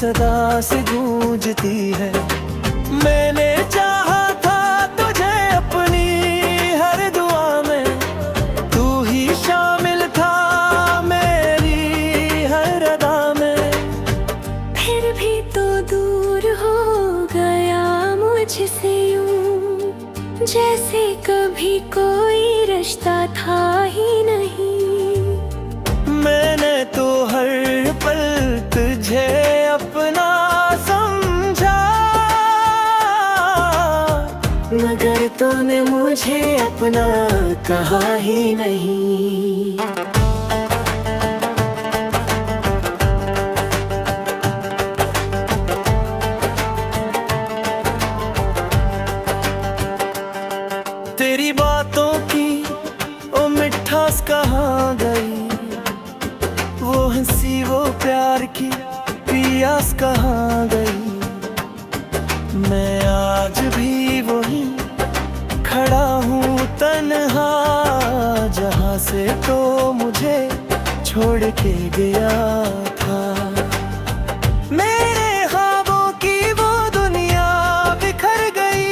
सदा से गूंजती है। मैंने चाहा था तुझे अपनी हर दुआ में, तू ही शामिल था मेरी हर अदा में। फिर भी तो दूर हो गया मुझसे यूं, जैसे कभी कोई रिश्ता था ही नहीं। मैंने तो हर पल तुझे अपना समझा, मगर तूने मुझे अपना कहा ही नहीं। तेरी बातों की ओ मिठास कहाँ गई, वो हंसी वो प्यार की पियास कहाँ गई। मैं आज भी वही खड़ा हूँ तन्हा, जहाँ से तो मुझे छोड़ के गया था। मेरे ख्वाबों की वो दुनिया बिखर गई,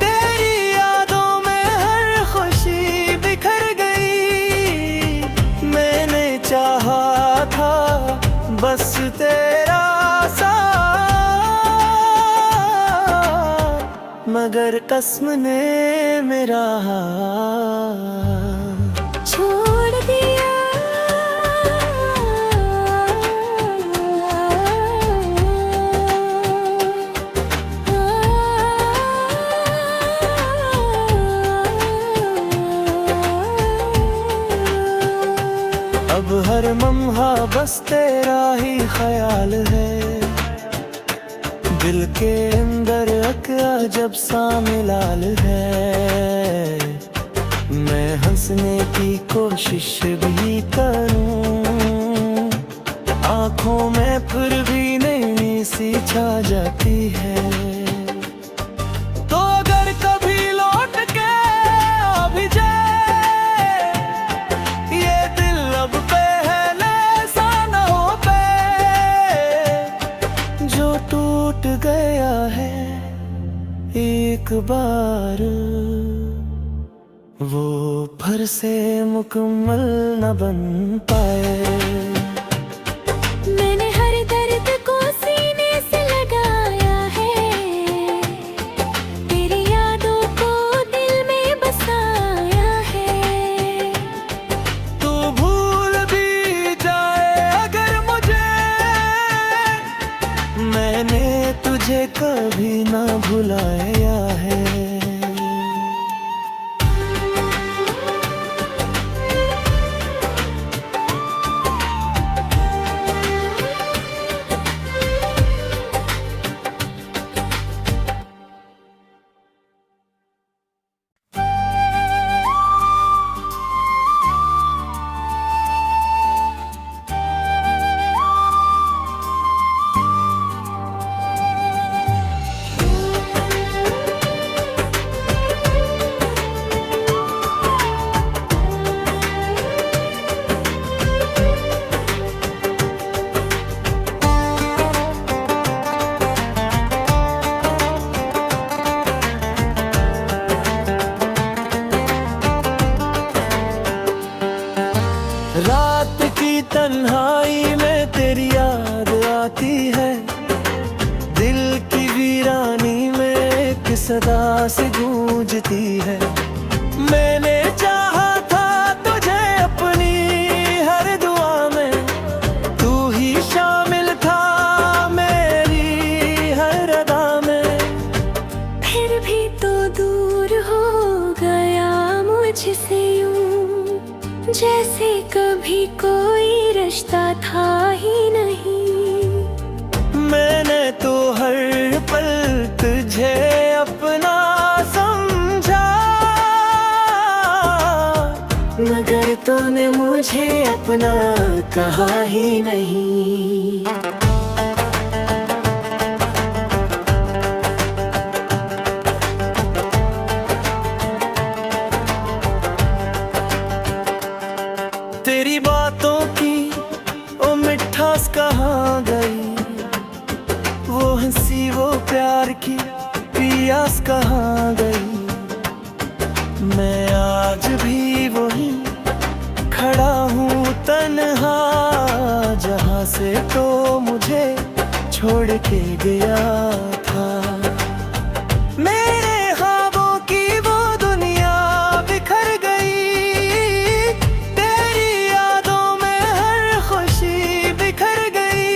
तेरी यादों में हर खुशी बिखर गई। मैंने चाहा था बस तेरा साथ, मगर कसम ने मेरा हाथ छोड़ दिया। अब हर लम्हा बस तेरा ही ख्याल है, दिल के अंदर अजब सा मिलाल है। मैं हंसने की कोशिश भी करूं, आंखों में फिर भी नैनी सी छा जाती है। तो अगर कभी लौट के आ भी जाए ये दिल अब पहले सा न हो पे, जो टूट गया है एक बार, वो फिर से मुकम्मल न बन पाए। मैंने हर दर्द को सीने से लगाया है, तेरी यादों को दिल में बसाया है। तू भूल भी जाए अगर मुझे, मैंने तुझे कभी ना भुलाया है। रात की तन्हाई में तेरी याद आती है, दिल की वीरानी में एक सदा से गूंजती है। मैंने चाहा था तुझे अपनी हर दुआ में, तू ही शामिल था मेरी हर अदा में। फिर भी तो दूर हो गया मुझसे यूं, जैसे कभी कोई रिश्ता था ही नहीं। मैंने तो हर पल तुझे अपना समझा, मगर तूने मुझे अपना कहा ही नहीं। तेरी बातों की ओ मिठास कहाँ गई, हंसी वो प्यार की पियास कहाँ गई। मैं आज भी वही खड़ा हूँ तन्हा, जहाँ से तो मुझे छोड़ के गया था। मेरे ख्वाबों की वो दुनिया बिखर गई, तेरी यादों में हर खुशी बिखर गई।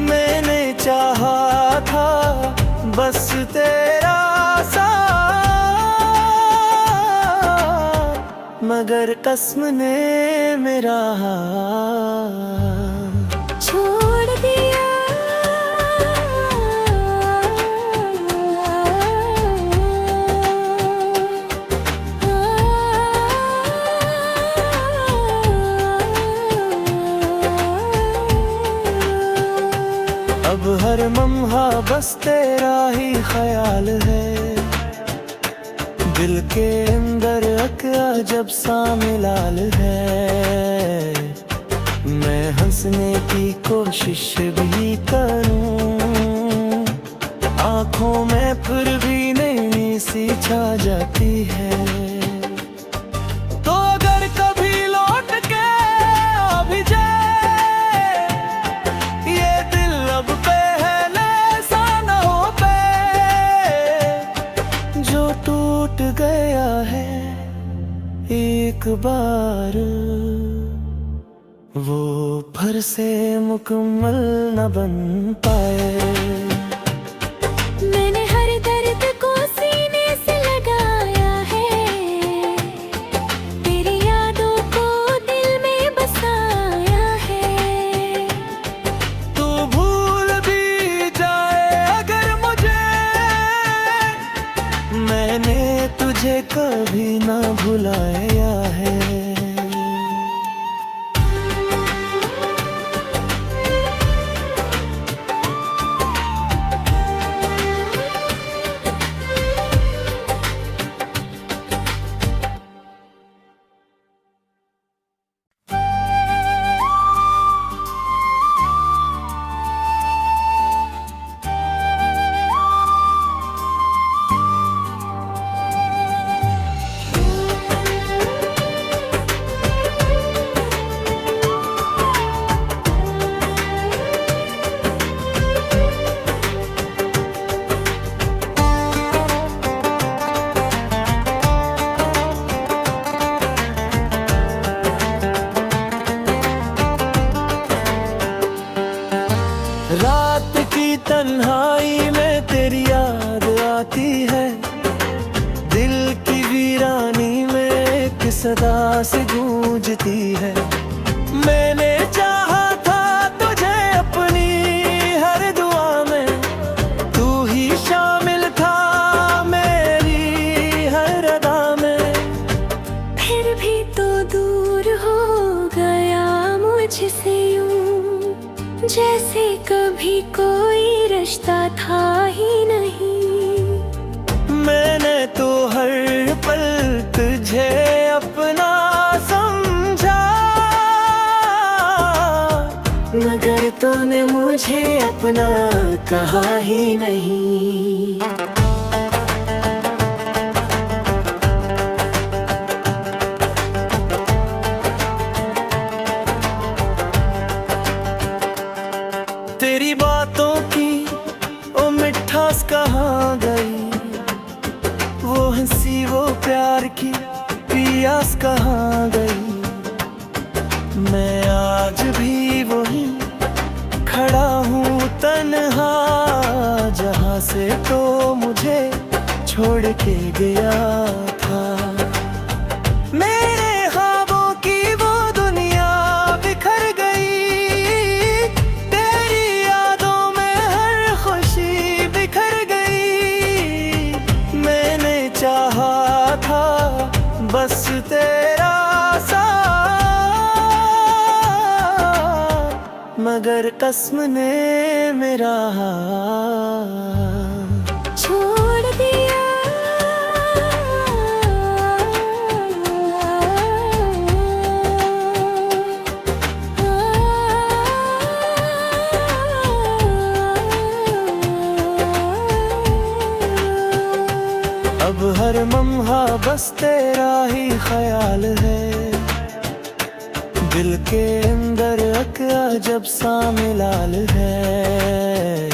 मैंने चाहा था बस तेरा साथ, मगर कसम ने मेरा हाथ छोड़ दिया। अब हर लम्हा बस तेरा ही ख्याल है, दिल के अंदर अजब सा मिलाल है। मैं हंसने की कोशिश भी करूं, आंखों में फिर भी नहीं सी छा जाती है। तो अगर कभी लौट के आ भी जाए ये दिल अब पहले सा न हो पे, जो टूट गया है एक बार, वो फिर से मुकम्मल न बन पाए। मैंने हर दर्द को सीने से लगाया है, तेरी यादों को दिल में बसाया है। तू भूल भी जाए अगर मुझे, मैंने तुझे कभी ना भुलाया है। रात की तन्हाई में तेरी याद आती है, दिल की वीरानी में एक सदा से गूंजती है। मैंने चाहा था तुझे अपनी हर दुआ में, तू ही शामिल था मेरी हर अदा में। फिर भी तो दूर हो गया मुझसे यूं, जैसे कभी कोई रिश्ता था ही नहीं। मैंने तो हर पल तुझे अपना समझा, मगर तूने मुझे अपना कहा ही नहीं। तेरी बातों की ओ मिठास कहाँ गई, वो हंसी वो प्यार की पियास कहाँ गई। मैं आज भी वही खड़ा हूँ तन्हा, जहाँ से तो मुझे छोड़ के गया था। मेरे ख्वाबों की वो दुनिया बिखर गई, तेरी यादों में हर खुशी बिखर गई। मैंने चाहा था बस तेरा साथ, मगर कसम ने मेरा हाथ छोड़ दिया। हर लम्हा बस तेरा ही ख्याल है। दिल के अंदर अका जब सा मिलाल है।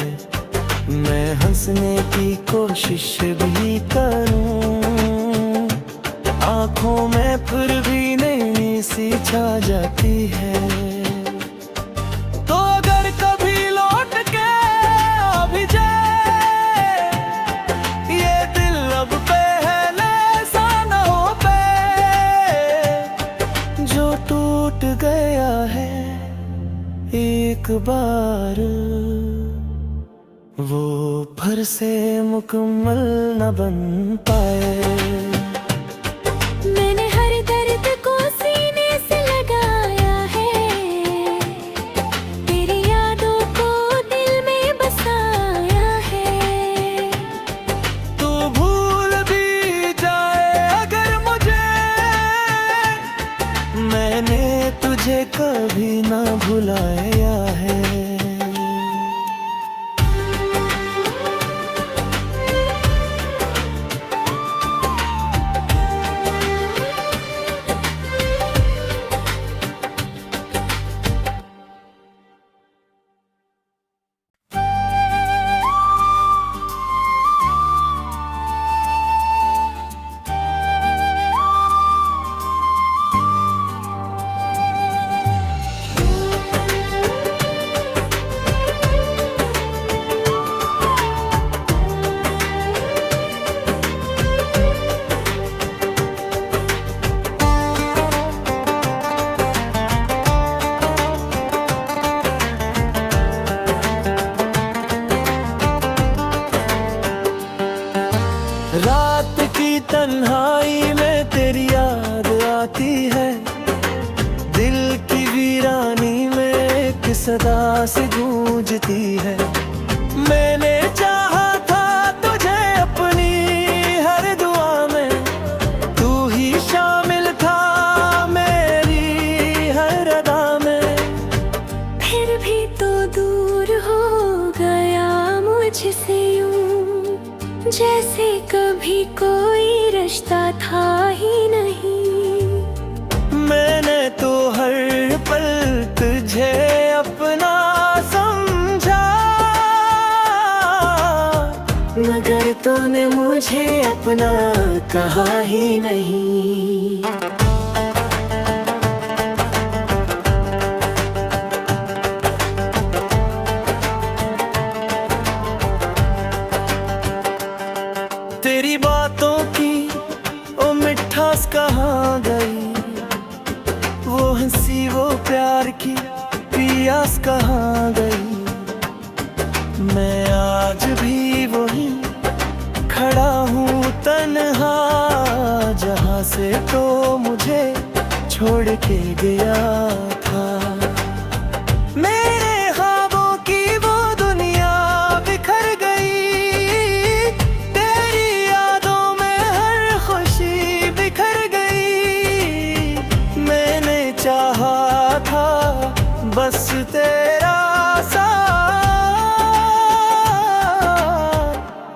मैं हंसने की कोशिश भी करूं, आंखों में फिर भी नई सी छा जाती है। तो अगर कभी लौट के आ भी जाए ये दिल अब पहले सा न हो पे, जो टूट गया है एक बार वो फिर से मुकम्मल न बन पाए। मैंने हर दर्द को सीने से लगाया है, तेरी यादों को दिल में बसाया है। तू भूल भी जाए अगर मुझे, मैंने तुझे कभी ना भुलाया है। रात की तन्हाई में तेरी याद आती है, दिल की वीरानी में एक सदा से गूंजती है। मैंने चाहा था तुझे अपनी हर दुआ में, तू ही शामिल था मेरी हर अदा में। फिर भी तो दूर हो गया मुझसे यूं, जैसे कभी कोई रिश्ता था ही नहीं। मैंने तो हर पल तुझे अपना समझा, मगर तूने मुझे अपना कहा ही नहीं। तेरी बातों की ओ मिठास कहाँ गई, वो हंसी वो प्यार की पियास कहाँ गई। मैं आज भी वही खड़ा हूँ तन्हा, जहाँ से तो मुझे छोड़ के गया था। मेरे ख्वाबों की वो दुनिया बिखर गई, तेरी यादों में हर खुशी बिखर गई। मैंने चाहा था बस तेरा साथ,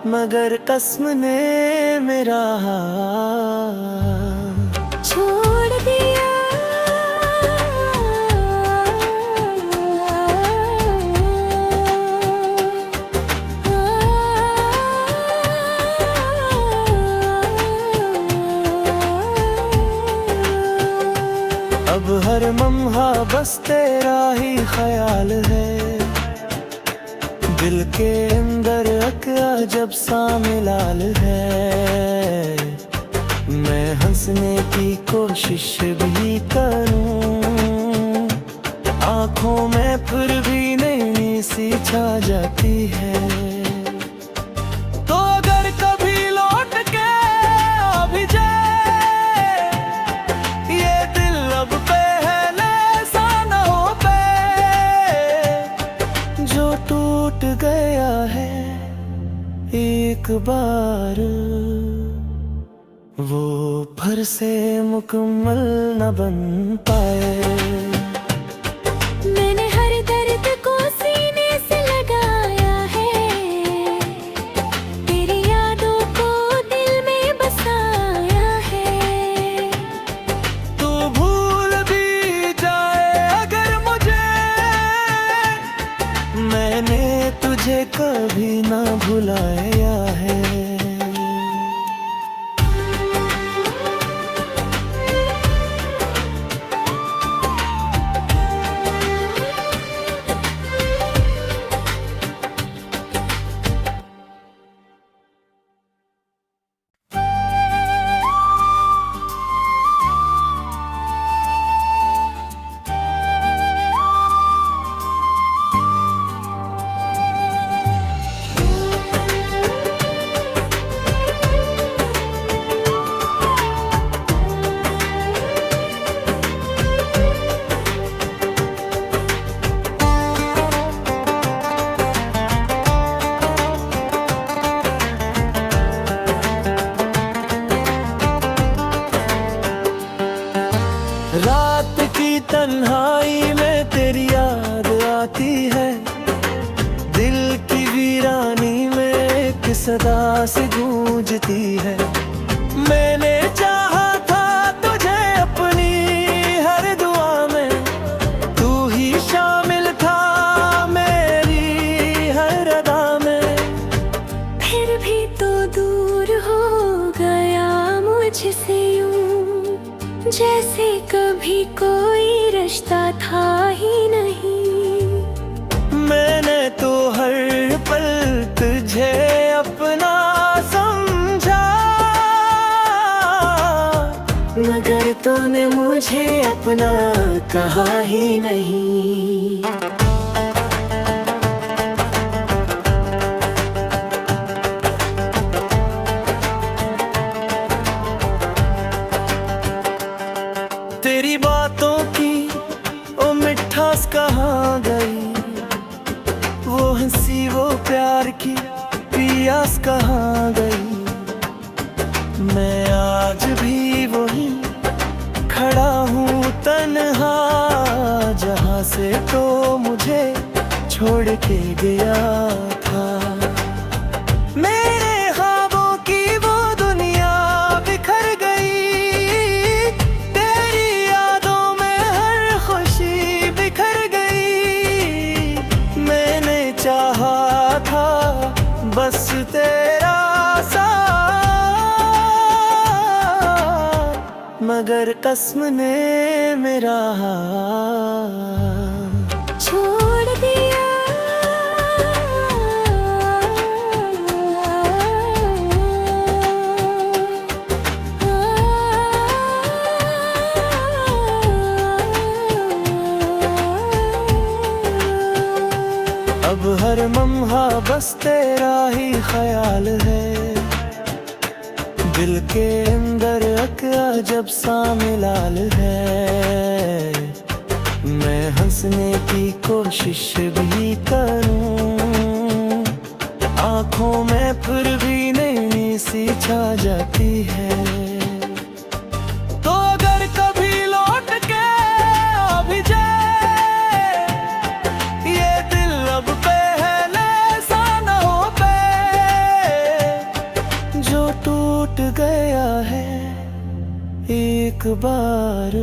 मगर कसम ने मेरा हाथ छोड़ दिया। अब हर लम्हा बस तेरा ही ख्याल है। दिल के अंदर अका जब सा मिलाल है। मैं हंसने की कोशिश भी करूं, आंखों में फिर भी नई सी छा जाती है। तो अगर कभी लौट के आ भी जाए ये दिल अब पहले सा न हो पे, जो टूट गया है एक बार वो फिर से मुकम्मल न बन पाए। मैंने हर दर्द को सीने से लगाया है, तेरी यादों को दिल में बसा ना भुलाया है। रात की तन्हाई में तेरी याद आती है, दिल की वीरानी में एक सदा से गूंजती है। मैंने चाहा था तुझे अपनी हर दुआ में, तू ही शामिल था मेरी हर अदा में। फिर भी तो दूर हो गया मुझसे यूं, जैसे कभी कोई रिश्ता था ही नहीं। मैंने तो हर पल तुझे अपना समझा, मगर तूने मुझे अपना कहा ही नहीं। तेरी बातों की ओ मिठास कहाँ गई, वो हंसी वो प्यार की पियास कहाँ गई। मैं आज भी वही खड़ा हूँ तन्हा, जहाँ से तो मुझे छोड़ के गया था। मेरे ख्वाबों की वो दुनिया बिखर गई, तेरी यादों में हर खुशी बिखर गई। मैंने चाहा था बस तेरा साथ, मगर कसम ने मेरा छोड़ दिया। अब हर लम्हा बस तेरा ही ख्याल है, दिल के अंदर अजब सा मिलाल है। मैं हंसने की कोशिश भी करूं, आंखों में फिर भी नैनी सी छा जाती है। तो अगर कभी लौट के आ भी जाए ये दिल अब पहले सा न हो पाए, जो टूट गया है एक बार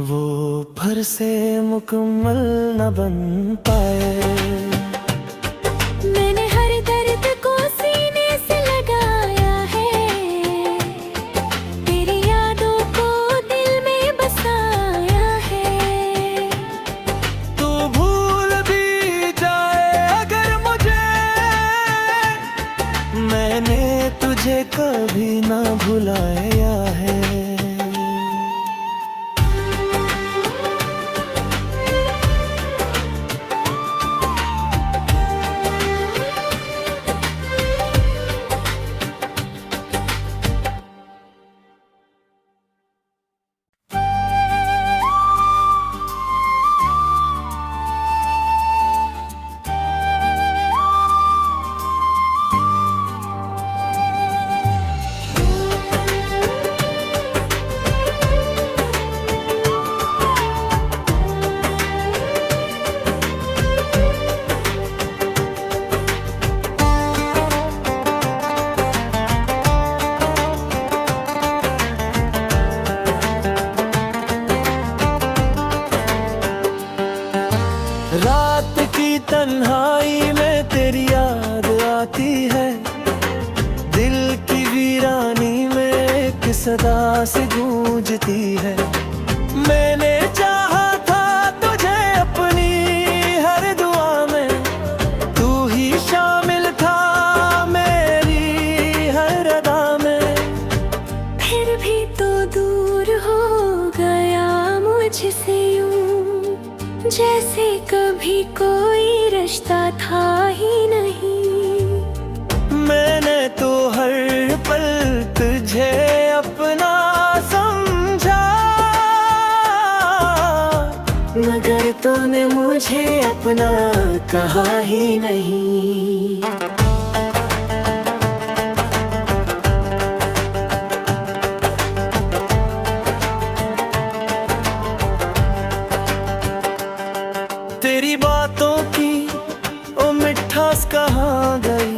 वो फिर से मुकम्मल न बन पाए। मैंने हर दर्द को सीने से लगाया है, तेरी यादों को दिल में बसाया है। तू भूल भी जाए अगर मुझे, मैंने तुझे कभी ना भुलाया है। सदा से गूंजती है। मैंने चाहा था तुझे अपनी हर दुआ में, तू ही शामिल था मेरी हर अदा में। फिर भी तो दूर हो गया मुझसे यूं, जैसे कभी कोई रिश्ता था ही नहीं। मैंने तो हर पल तुझे अपना समझा, मगर तूने मुझे अपना कहा ही नहीं। तेरी बातों की ओ मिठास कहाँ गई,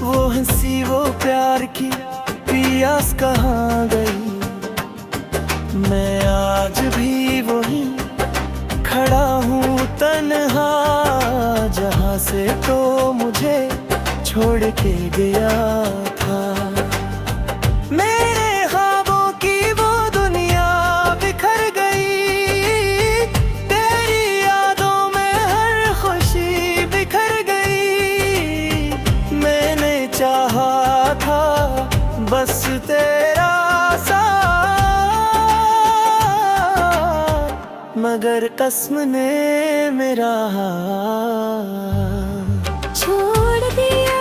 वो हंसी वो प्यार की पियास कहाँ गई। मैं आज भी वही खड़ा हूँ तन्हा, जहाँ से तो मुझे छोड़ के गया था। मेरे ख्वाबों की वो दुनिया बिखर गई, तेरी यादों में हर खुशी बिखर गई। मैंने चाहा था बस तेरा साथ, मगर कसम ने मेरा हाथ छोड़ दिया।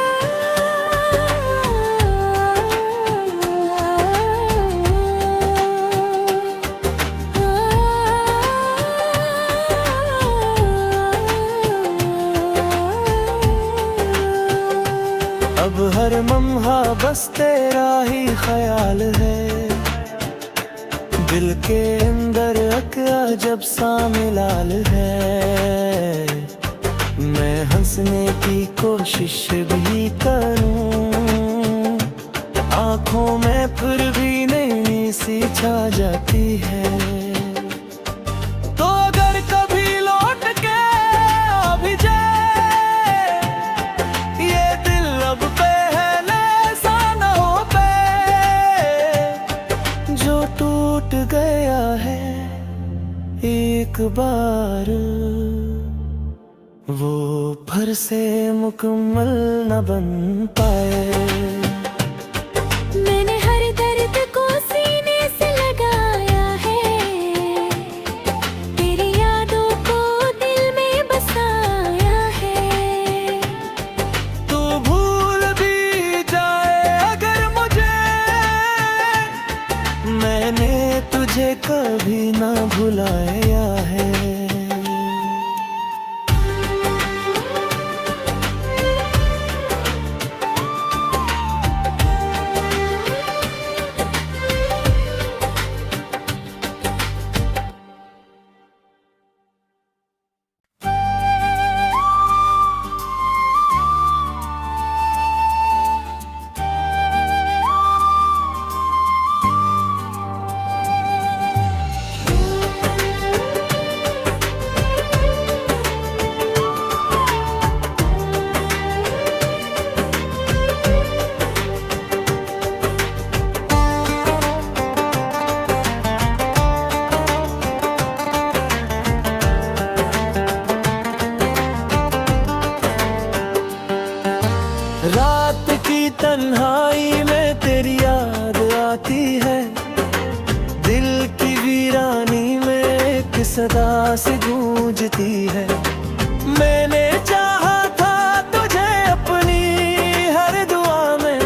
अब हर लम्हा बस तेरा ही ख्याल है, दिल के अंदर अजब सा मिलाल है। मैं हंसने की कोशिश भी करूं, आंखों में फिर भी नई सी छा जाती है। तो अगर कभी लौट के आ भी जाए ये दिल अब पहले सा न हो पाए, जो टूट गया है एक बार वो फिर से मुकम्मल न बन पाए। मैंने हर दर्द को सीने से लगाया है, तेरी यादों को दिल में बसाया है। तू भूल भी जाए अगर मुझे, मैंने तुझे कभी ना भुलाया है। रात की तन्हाई में तेरी याद आती है, दिल की वीरानी में एक सदा से गूंजती है। मैंने चाहा था तुझे अपनी हर दुआ में,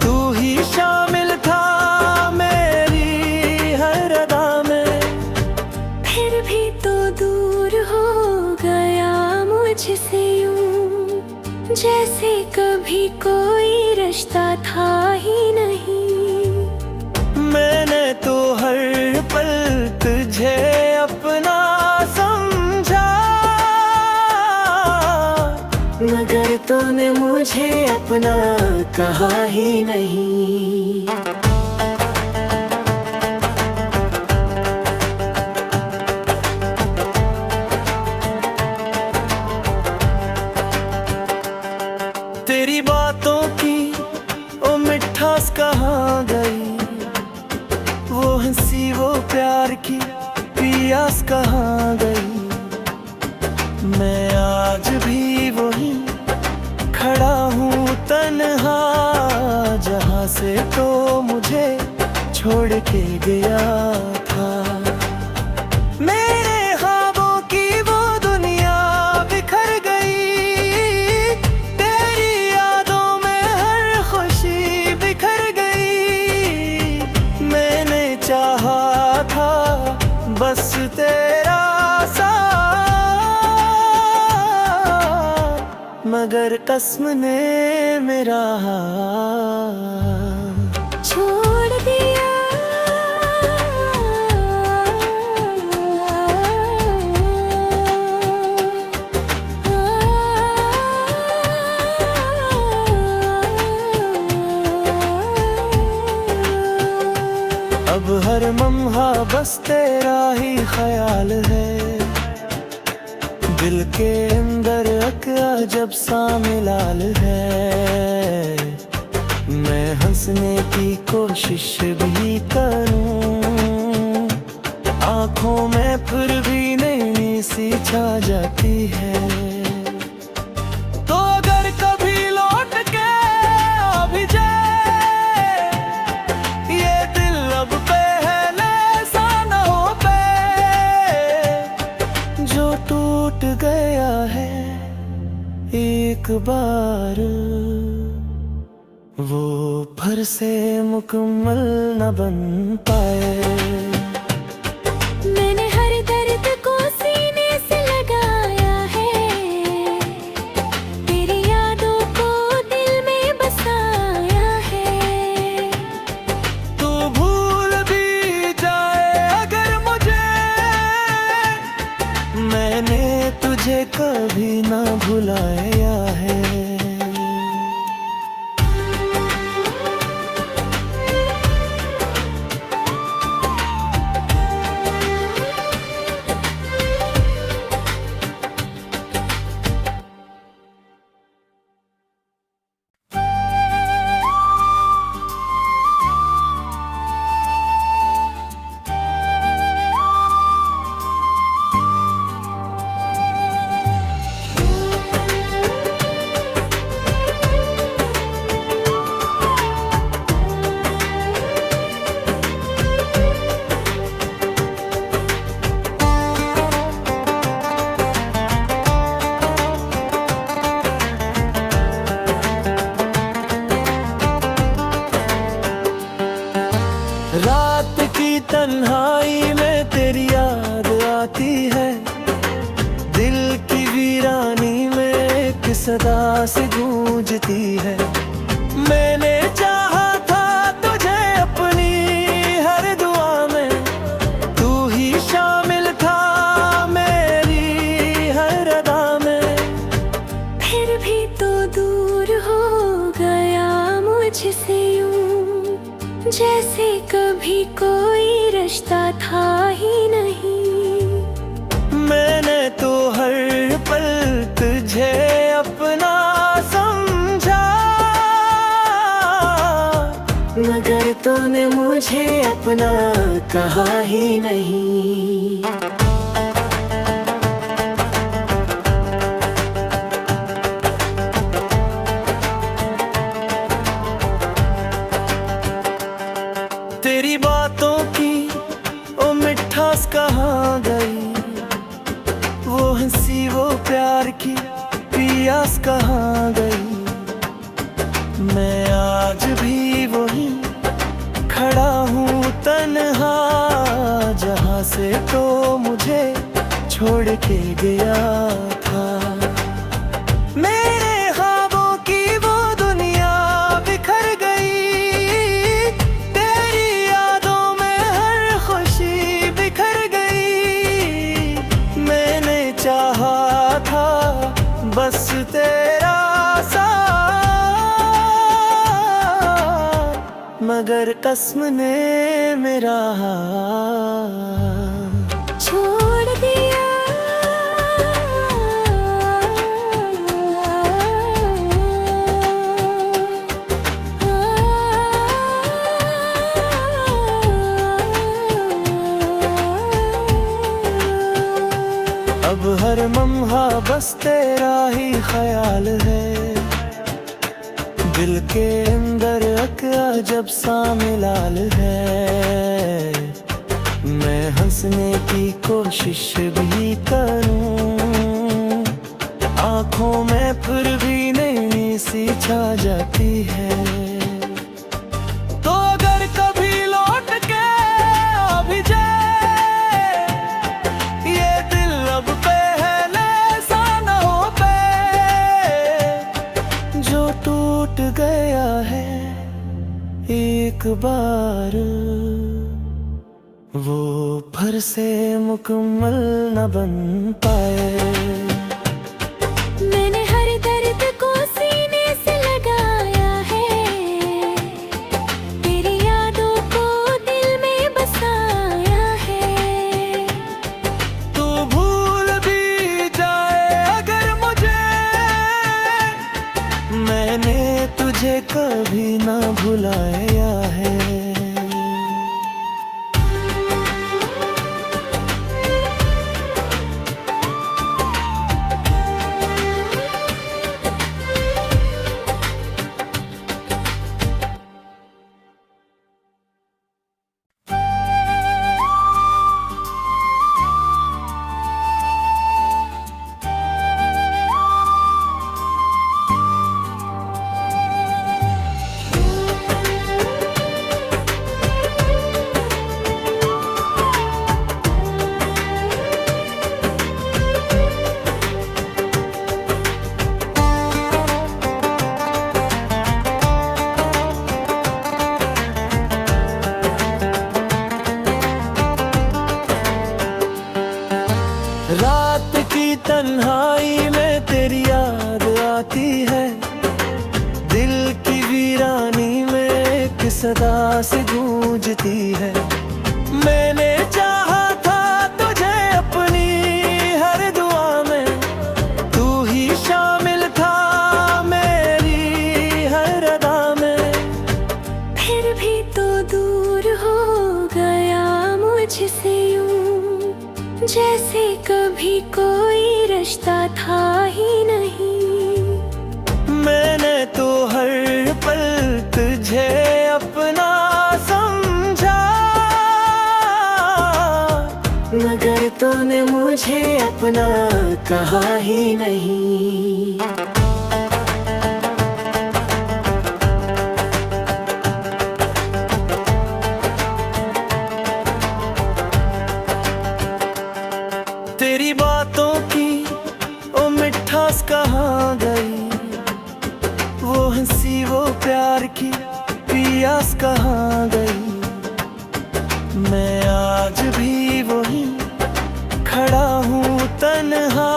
तू ही शामिल था मेरी हर अदा में। फिर भी तो दूर हो गया मुझसे यूं, जैसे कभी कोई रिश्ता था ही नहीं। मैंने तो हर पल तुझे अपना समझा, मगर तूने मुझे अपना कहा ही नहीं। तेरी बातों की ओ मिठास कहाँ गई, प्यार की पियास कहाँ गई। मैं आज भी वही खड़ा हूँ तन्हा, जहाँ से तो मुझे छोड़ के गया था। मेरे ख्वाबों की वो दुनिया बिखर गई, तेरी यादों में हर खुशी बिखर गई। मैंने चाहा था बस तेरा साथ, मगर कसम ने मेरा हाथ छोड़ दिया। अब हर लम्हा बस तेरा ही ख्याल है, दिल के अंदर एक अजब सा मिलाल है। मैं हंसने की कोशिश भी करूं, आंखों में फिर भी नैनी सी छा जाती है। तो अगर कभी लौट के आ भी जाए ये दिल अब पहले सा न हो पाए, जो टूट गया है एक बार वो फिर से मुकम्मल न बन पाए। मैंने हर दर्द को सीने से लगाया है, तेरी यादों को दिल में बसाया है। तू भूल भी जाए अगर मुझे, मैंने तुझे कभी ना भुलाया है। रात की तन्हाई में तेरी याद आती है, दिल की वीरानी में एक सदा से गूंजती है। मैंने चाहा था तुझे अपनी हर दुआ में, तू ही शामिल था मेरी हर अदा में। फिर भी तो दूर हो गया मुझसे यूं, जैसे कभी कोई रिश्ता था ही नहीं। मैंने तो हर पल तुझे अपना समझा, मगर तूने मुझे अपना कहा ही नहीं। तेरी बातों की ओ मिठास कहाँ गई, वो हंसी वो प्यार की पियास कहाँ गई। मैं आज भी वही खड़ा हूँ तन्हा, जहाँ से तो मुझे छोड़ के गया था। मेरे ख्वाबों की वो दुनिया बिखर गई, तेरी यादों में हर खुशी बिखर गई। मैंने चाहा था बस तेरा साथ, मगर कसम ने मेरा हाथ छोड़ दिया। हर लम्हा बस तेरा ही ख्याल है। दिल के अंदर एक अजब सा मिलाल है। मैं हंसने की कोशिश भी करूं, आंखों में फिर भी नई सी छा जाती है। तो अगर कभी लौट के आ भी जाए ये दिल अब पहले सा न हो पे, जो टूट गया है एक बार वो फिर से मुकम्मल न बन पाए। मैंने हर दर्द को सीने से लगाया है, तेरी यादों को दिल में बसाया है। तू भूल भी जाए अगर मुझे, मैंने तुझे कभी ना भुलाया है। रात की तन्हाई में तेरी याद आती है, दिल की वीरानी में एक सदा से गूंजती है। मैंने चाहा था तुझे अपनी हर दुआ में, तू ही शामिल था मेरी हर अदा में। फिर भी तो दूर हो गया मुझसे यूं, जैसे कभी कोई रिश्ता था ही नहीं। मैंने तो हर पल तुझे अपना समझा, मगर तूने मुझे अपना कहा ही नहीं। तेरी बातों की ओ मिठास कहाँ गई, वो हंसी वो प्यार की पियास कहाँ गई। मैं आज भी वही खड़ा हूँ तन्हा,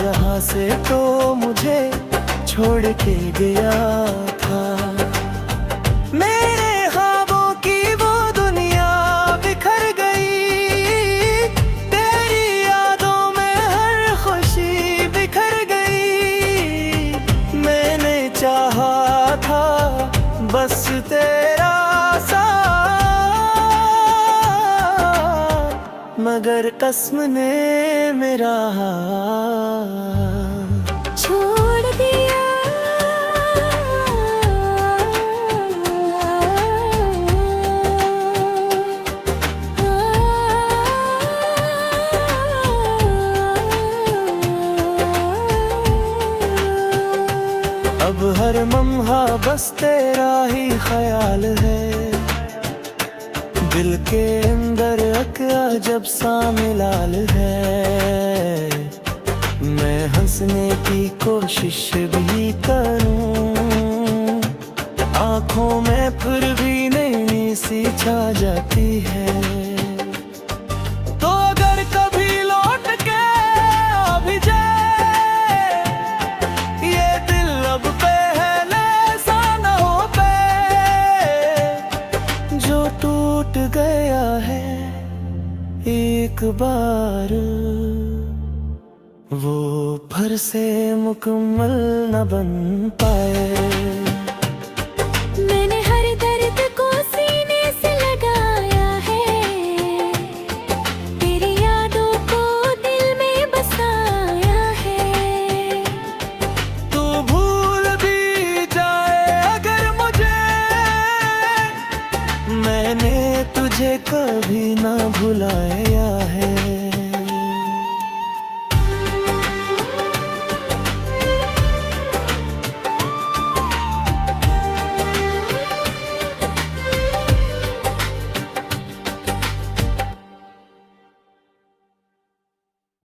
जहाँ से तो मुझे छोड़ के गया था। मेरे ख्वाबों की वो दुनिया बिखर गई, तेरी यादों में हर खुशी बिखर गई। मैंने चाहा था बस तेरा साथ, मगर कसम ने मेरा हाथ छोड़ दिया। अब हर लम्हा बस तेरा ही ख्याल है। दिल के अंदर एक अजब सा मिलाल है। मैं हंसने की कोशिश भी करूं, आंखों में फिर भी नई सी छा जाती है। तो अगर कभी लौट के आ भी जाए ये दिल अब पहले सा न हो पे, जो टूट गया है एक बार वो फिर से मुकम्मल न बन पाए। मैंने हर दर्द को सीने से लगाया है, तेरी यादों को दिल में बसा मैंने तुझे कभी ना भुलाया है।